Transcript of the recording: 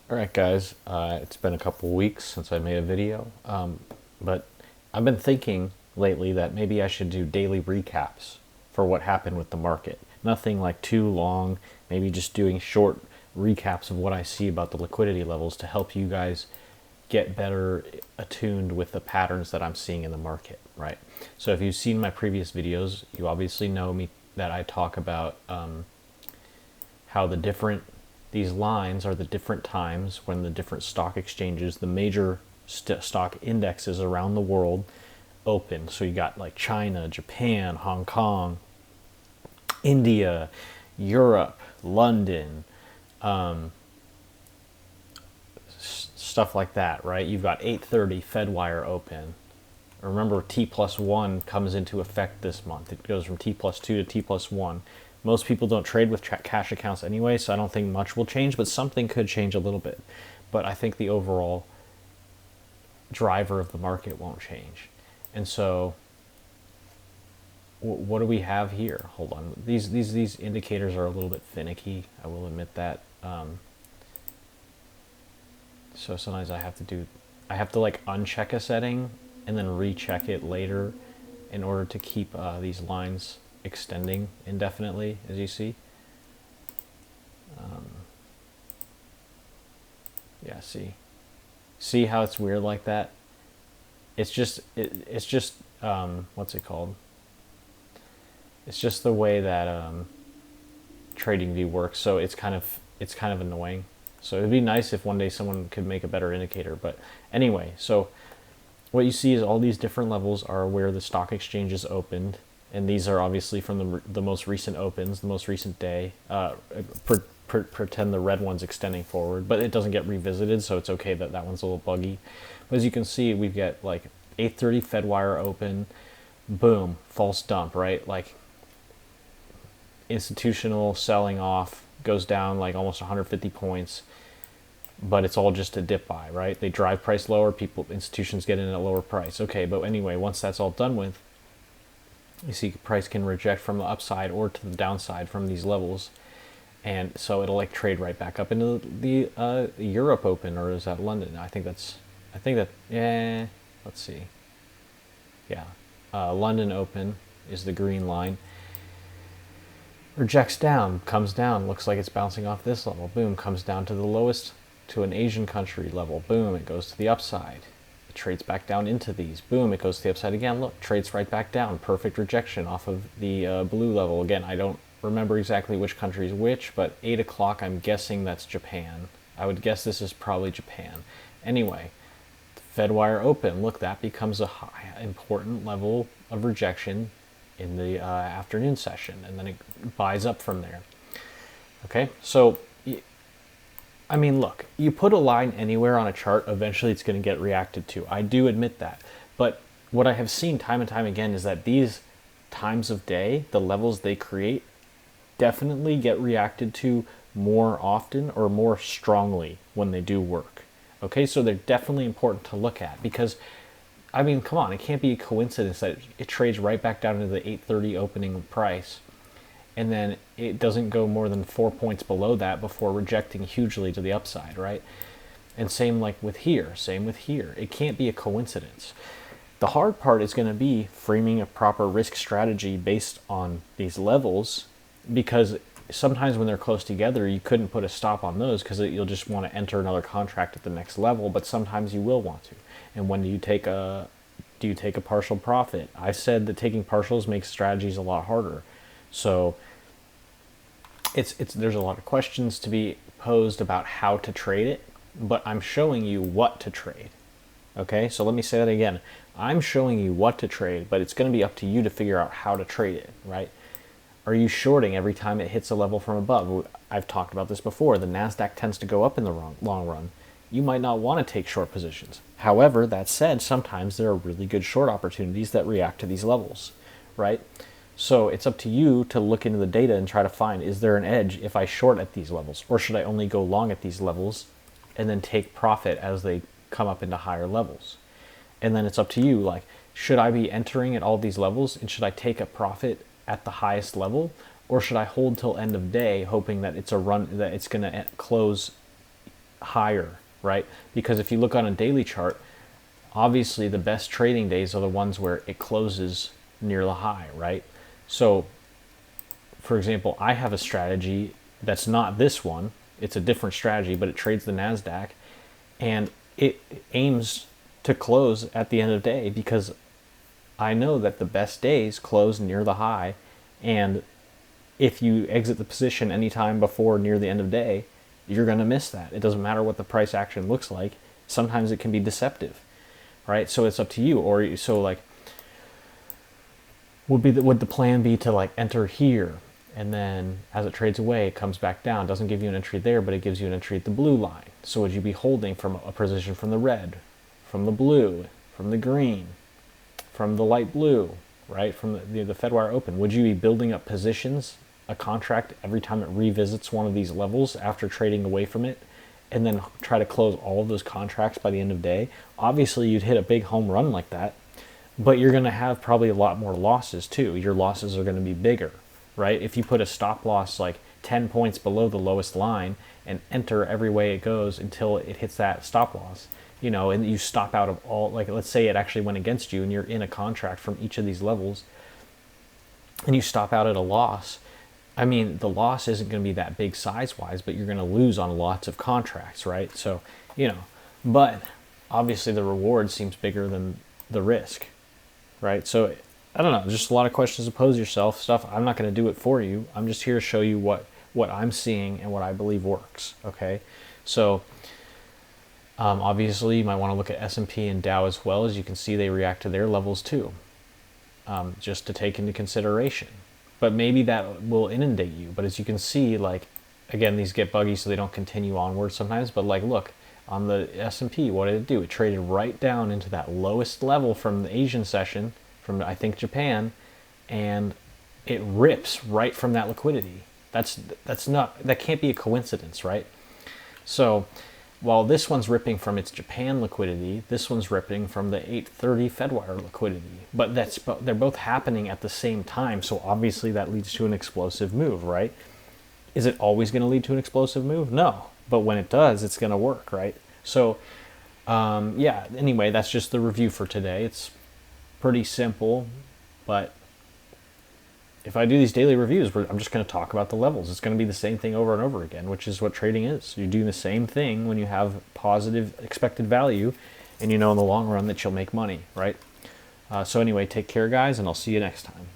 Alright guys, it's been a couple weeks since I made a video, but I've been thinking lately that maybe I should do daily recaps for what happened with the market. Nothing like too long, maybe just doing short recaps of what I see about the liquidity levels to help you guys get better attuned with the patterns that I'm seeing in the market, right? So if you've seen my previous videos, you obviously know me that I talk about how these lines are the different times when the different stock exchanges, the major stock indexes around the world open. So you got like China, Japan, Hong Kong, India, Europe, London, stuff like that, right? You've got 8:30 Fedwire open. Remember, T+1 comes into effect this month. It goes from T+2 to T+1. Most people don't trade with cash accounts anyway, so I don't think much will change, but something could change a little bit. But I think the overall driver of the market won't change. And so what do we have here? Hold on. These indicators are a little bit finicky. I will admit that. So sometimes I have to like uncheck a setting and then recheck it later in order to keep these lines extending indefinitely, as you see. Yeah, see how it's weird like that? It's just what's it called? It's just the way that TradingView works. So it's kind of annoying. So it'd be nice if one day someone could make a better indicator. But anyway, so what you see is all these different levels are where the stock exchanges opened, and these are obviously from the most recent opens, the most recent day. Pretend the red one's extending forward, but it doesn't get revisited, so it's okay that that one's a little buggy. But as you can see, we get like 8:30 Fedwire open, boom, false dump, right? Like institutional selling off, goes down like almost 150 points, but it's all just a dip buy, right? They drive price lower, institutions get in at a lower price. Okay, but anyway, once that's all done with, you see price can reject from the upside or to the downside from these levels. And so it'll like trade right back up into the Europe open, or is that London? I think that, yeah, let's see. Yeah, London open is the green line. Rejects down, comes down, looks like it's bouncing off this level. Boom, comes down to the lowest, to an Asian country level. Boom, it goes to the upside. It trades back down into these. Boom, it goes to the upside again. Look, trades right back down. Perfect rejection off of the blue level. Again, I don't remember exactly which country is which, but 8 o'clock, I'm guessing that's Japan. I would guess this is probably Japan. Anyway, Fedwire open. Look, that becomes a high, important level of rejection in the afternoon session, and then it buys up from there. Okay, so I mean, look, you put a line anywhere on a chart, eventually it's going to get reacted to. I do admit that, but what I have seen time and time again is that these times of day, the levels they create, definitely get reacted to more often or more strongly when they do work. Okay, so they're definitely important to look at, because I mean, come on, it can't be a coincidence that it trades right back down to the 8:30 opening price, and then it doesn't go more than 4 points below that before rejecting hugely to the upside, right? And same with here. It can't be a coincidence. The hard part is going to be framing a proper risk strategy based on these levels, because sometimes when they're close together, you couldn't put a stop on those because you'll just want to enter another contract at the next level, but sometimes you will want to. And when do you take a partial profit? I said that taking partials makes strategies a lot harder. So there's a lot of questions to be posed about how to trade it, but I'm showing you what to trade. Okay, so let me say that again. I'm showing you what to trade, but it's going to be up to you to figure out how to trade it, right? Are you shorting every time it hits a level from above? I've talked about this before. The Nasdaq tends to go up in the long run. You might not want to take short positions. However, that said, sometimes there are really good short opportunities that react to these levels, right? So it's up to you to look into the data and try to find, is there an edge if I short at these levels? Or should I only go long at these levels and then take profit as they come up into higher levels? And then it's up to you, like, should I be entering at all these levels, and should I take a profit at the highest level, or should I hold till end of day hoping that it's a run, that it's going to close higher, right? Because if you look on a daily chart, obviously the best trading days are the ones where it closes near the high, right? So, for example, I have a strategy that's not this one. It's a different strategy, but it trades the Nasdaq, and it aims to close at the end of the day because I know that the best days close near the high, and if you exit the position anytime before near the end of day, you're going to miss that. It doesn't matter what the price action looks like. Sometimes it can be deceptive, right? So it's up to you. Or so like, would the plan be to like enter here, and then as it trades away, it comes back down. It doesn't give you an entry there, but it gives you an entry at the blue line. So would you be holding from a position from the red, from the blue, from the green, from the light blue, right? From the Fedwire open? Would you be building up positions, a contract every time it revisits one of these levels after trading away from it, and then try to close all of those contracts by the end of day? Obviously, you'd hit a big home run like that, but you're going to have probably a lot more losses too. Your losses are going to be bigger, right? If you put a stop loss like 10 points below the lowest line and enter every way it goes until it hits that stop loss, you know, and you stop out of all, like let's say it actually went against you and you're in a contract from each of these levels and you stop out at a loss. I mean, the loss isn't going to be that big size-wise, but you're going to lose on lots of contracts, right? So, you know, but obviously the reward seems bigger than the risk, right? So, I don't know, just a lot of questions to pose yourself, stuff. I'm not going to do it for you. I'm just here to show you what I'm seeing and what I believe works, okay? So, obviously, you might want to look at S&P and Dow as well. As you can see, they react to their levels too, just to take into consideration. But maybe that will inundate you. But as you can see, like, again, these get buggy so they don't continue onward sometimes. But like, look, on the S&P, what did it do? It traded right down into that lowest level from the Asian session, from I think Japan, and it rips right from that liquidity. That can't be a coincidence, right? So while this one's ripping from its Japan liquidity, this one's ripping from the 830 Fedwire liquidity. But they're both happening at the same time, so obviously that leads to an explosive move, right? Is it always going to lead to an explosive move? No. But when it does, it's going to work, right? So, yeah, anyway, that's just the review for today. It's pretty simple, but if I do these daily reviews, I'm just going to talk about the levels. It's going to be the same thing over and over again, which is what trading is. You're doing the same thing when you have positive expected value, and you know in the long run that you'll make money, right? So anyway, take care, guys, and I'll see you next time.